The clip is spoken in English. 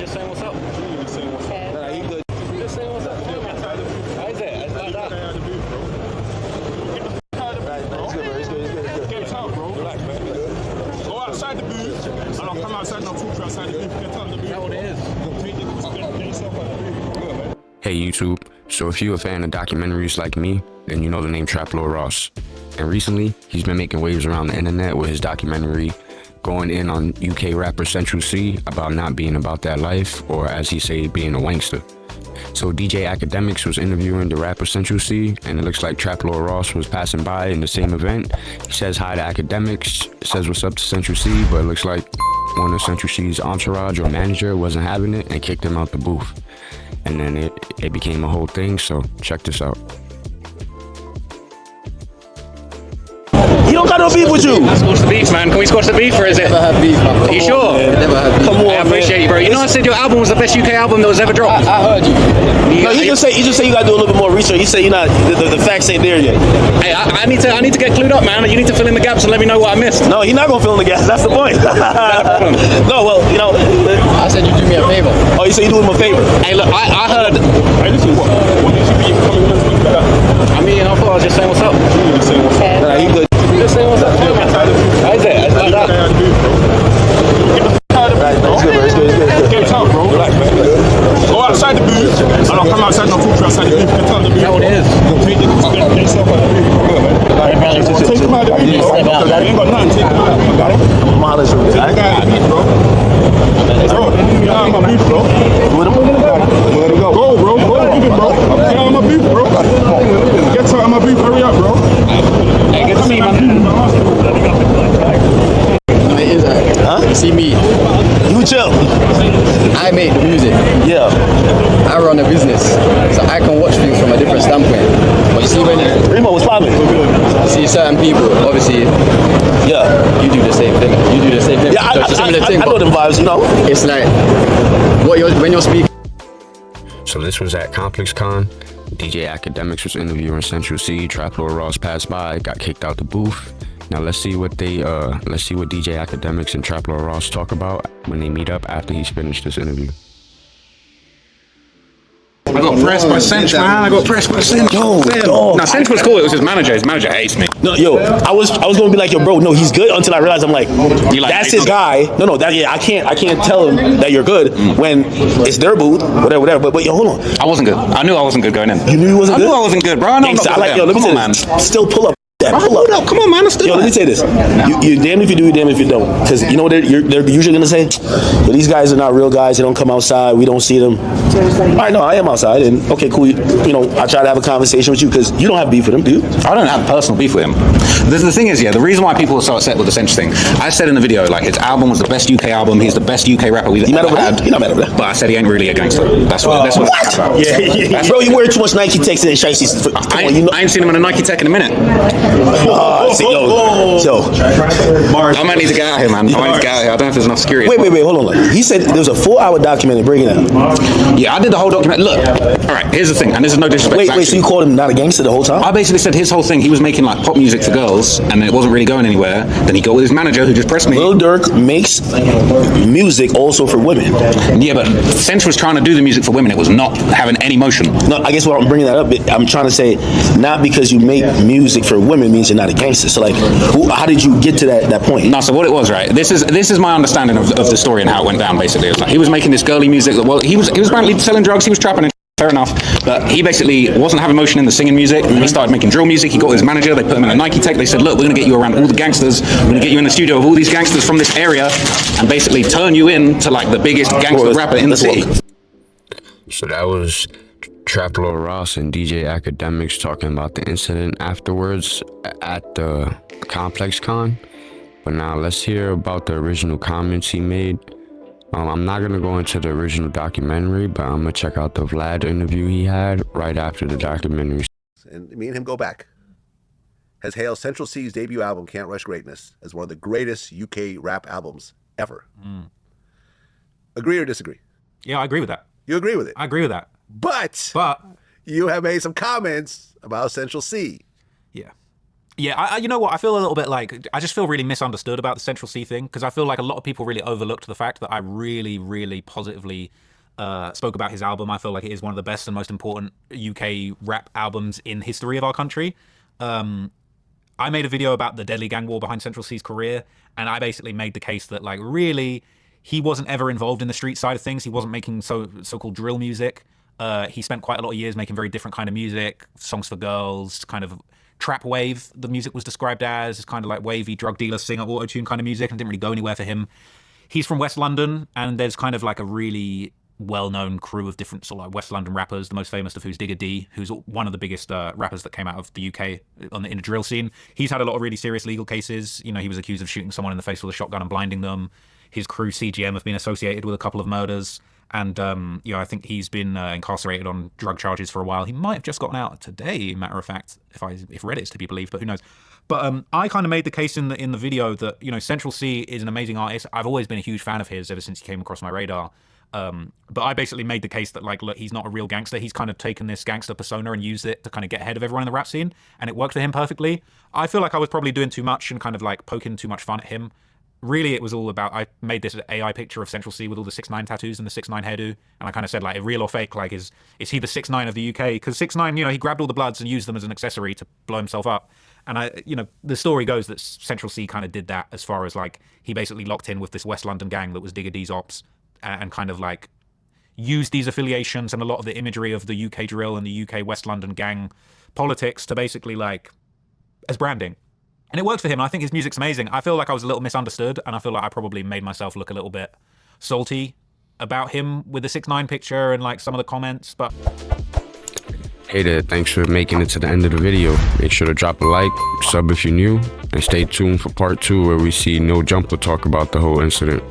just saying what's up. Just saying what's up. Nah, you good. Just saying what's up. How is it? It's like that. It's good. Get out, bro. Relax, man. Go outside the booth, and I'll come outside and I'll talk to you outside the booth. Get out the booth. Is that what it is? Get yourself out the booth. Good, man. Hey YouTube, so if you're a fan of documentaries like me, then you know the name Trap Lord Ross. And recently, he's been making waves around the internet with his documentary going in on UK rapper Central C about not being about that life, or as he say, being a wankster. So DJ Akademiks was interviewing the rapper Central C, and it looks like Trap Lord Ross was passing by in the same event. He says hi to Akademiks, says what's up to Central C, but it looks like one of Central C's entourage or manager wasn't having it and kicked him out the booth. And then it became a whole thing, so check this out. He don't got no beef with you. Let's squash the beef, man. Can we squash the beef, or is it? Never had beef, man. Are you sure? Never had beef. Come on, I appreciate you, bro. You know I said your album was the best UK album that was ever dropped. I heard you. No, he just say you gotta do a little bit more research. He say you're not the facts ain't there yet. Hey, I need to get clued up, man. You need to fill in the gaps and let me know what I missed. No, he's not gonna fill in the gaps. That's the point. No, well, you know. I said you do me a favor. Oh, you say you do him a favor. Hey, look, I heard. Hey, listen, what did you be coming in and speak like that? I mean, I thought I was just saying what's up. Just saying what's up. Nah, he good. Just saying what's up. How is it? It's like that. It's good. Get out, bro. Relax, man. Go outside the booth, and I'll come outside and I'll talk to you outside the booth. Get out the booth. Is that what it is? Get yourself out the booth. Good, man. Take him out the booth, bro. You ain't got nothing. Take him out the booth, bro. Take the guy out the booth, bro. Bro, get out of my booth, bro. Let him go. Go, bro. Go with him, bro. Get out of my booth, bro. Get out of my booth. Hurry up, bro. Hey, good to see you, man. No, it is. Huh? See me. You chill. I make the music. Yeah. I run a business, so I can watch things from a different standpoint. But you see when Remo, what's poppin'? you see certain people, obviously, Yeah. you do the same thing. You do the same thing. Yeah, So it's a similar thing. I know but them vibes, you know. It's like when you're speaking. So this was at Complex Con. DJ Akademiks was interviewing Central C. Trap Lord Ross passed by, got kicked out the booth. Now let's see what DJ Akademiks and Trap Lord Ross talk about when they meet up after he's finished this interview. I got pressed by Cinch, man. I got pressed by Cinch. Yo, dog. Now, Cinch was cool. It was his manager. His manager hates me. No, yo, I was gonna be like, yo, bro, no, he's good until I realized I'm like, that's his guy. No, I can't tell him that you're good when it's their booth, whatever. But yo, hold on. I wasn't good. I knew I wasn't good going in. You knew he wasn't good? I knew I wasn't good, bro. I know I'm not Gangsta, good. I like, yo, let me Come say on, this. man. Still pull up. Pull up. Come on, man. Let's do Yo, let me say this. You damned if you do, you damned if you don't. Because you know what they're usually going to say? Yo, these guys are not real guys. They don't come outside. We don't see them. All right, no, I am outside. And okay, cool. You know, I try to have a conversation with you because you don't have beef with him, do you? I don't have personal beef with him. The thing is, the reason why people are so upset with the Cinch thing, I said in the video, like, his album was the best UK album. He's the best UK rapper we've ever had. You're not mad over that. But I said he ain't really a gangster. That's what it's about. Yeah. Bro, you wear too much Nike Techs and shiesties. I ain't seen him in a Nike Tech in a minute. Yo. I might need to get out of here, man. I might need to get out of here. I don't know if there's enough security. Wait, hold on. He said there was a 4-hour documentary breaking it out. Yeah, I did the whole document. Look, all right, here's the thing, and this is no disrespect. Wait, so you called him not a gangster the whole time? I basically said his whole thing, he was making like pop music for girls, and it wasn't really going anywhere. Then he got with his manager, who just pressed me. Lil Durk makes music also for women. Yeah, but Cinch was trying to do the music for women. It was not having any motion. No, I guess what I'm bringing that up, I'm trying to say, not because you make music for women means you're not a gangster. So like, how did you get to that point? No, so what it was, right? This is my understanding of the story and how it went down. Basically, it was like he was making this girly music. Well, he was apparently selling drugs. He was trapping. Fair enough, but he basically wasn't having motion in the singing music. He started making drill music. He got his manager. They put him in a Nike Tech. They said, "Look, we're going to get you around all the gangsters. We're going to get you in the studio with all these gangsters from this area, and basically turn you into like the biggest gangster rapper in the city." So that was Trap Lord Ross and DJ Akademiks talking about the incident afterwards at the Complex Con. But now let's hear about the original comments he made. I'm not going to go into the original documentary, but I'm going to check out the Vlad interview he had right after the documentary. And me and him go back. Has hailed Central C's debut album, Can't Rush Greatness, as one of the greatest UK rap albums ever. Agree or disagree? Yeah, I agree with that. You agree with it? I agree with that. But But you have made some comments about Central C. yeah, Yeah, you know what? I feel a little bit like, I just feel really misunderstood about the Central C thing, because I feel like a lot of people really overlooked the fact that I really, really positively spoke about his album. I feel like it is one of the best and most important UK rap albums in history of our country. I made a video about the deadly gang war behind Central C's career, and I basically made the case that, like, really, he wasn't ever involved in the street side of things. He wasn't making so-called drill music. He spent quite a lot of years making very different kind of music, songs for girls, kind of trap wave, the music was described as kind of like wavy drug dealer singer auto-tune kind of music, and didn't really go anywhere for him. He's from West London, and there's kind of like a really well-known crew of different sort of like West London rappers, the most famous of who's Digger D, who's one of the biggest rappers that came out of the UK in the drill scene. He's had a lot of really serious legal cases. You know, he was accused of shooting someone in the face with a shotgun and blinding them. His crew, CGM, have been associated with a couple of murders. And, you know, I think he's been incarcerated on drug charges for a while. He might have just gotten out today, matter of fact, if Reddit's to be believed, but who knows. But I kind of made the case in the video that, you know, Central C is an amazing artist. I've always been a huge fan of his ever since he came across my radar. But I basically made the case that, like, look, he's not a real gangster. He's kind of taken this gangster persona and used it to kind of get ahead of everyone in the rap scene, and it worked for him perfectly. I feel like I was probably doing too much and kind of like poking too much fun at him. Really, it was all about, I made this AI picture of Central C with all the 6ix9ine tattoos and the 6ix9ine hairdo, and I kind of said, like, real or fake, like, is he the 6ix9ine of the UK? Because 6ix9ine, you know, he grabbed all the Bloods and used them as an accessory to blow himself up. And you know, the story goes that Central C kind of did that, as far as, like, he basically locked in with this West London gang that was Digger D's ops, and kind of, like, used these affiliations and a lot of the imagery of the UK drill and the UK West London gang politics to basically, like, as branding. And it worked for him, and I think his music's amazing. I feel like I was a little misunderstood, and I feel like I probably made myself look a little bit salty about him with the 6ix9ine picture and, like, some of the comments, but... Hey there, thanks for making it to the end of the video. Make sure to drop a like, sub if you're new, and stay tuned for part 2 where we see No Jumper talk about the whole incident.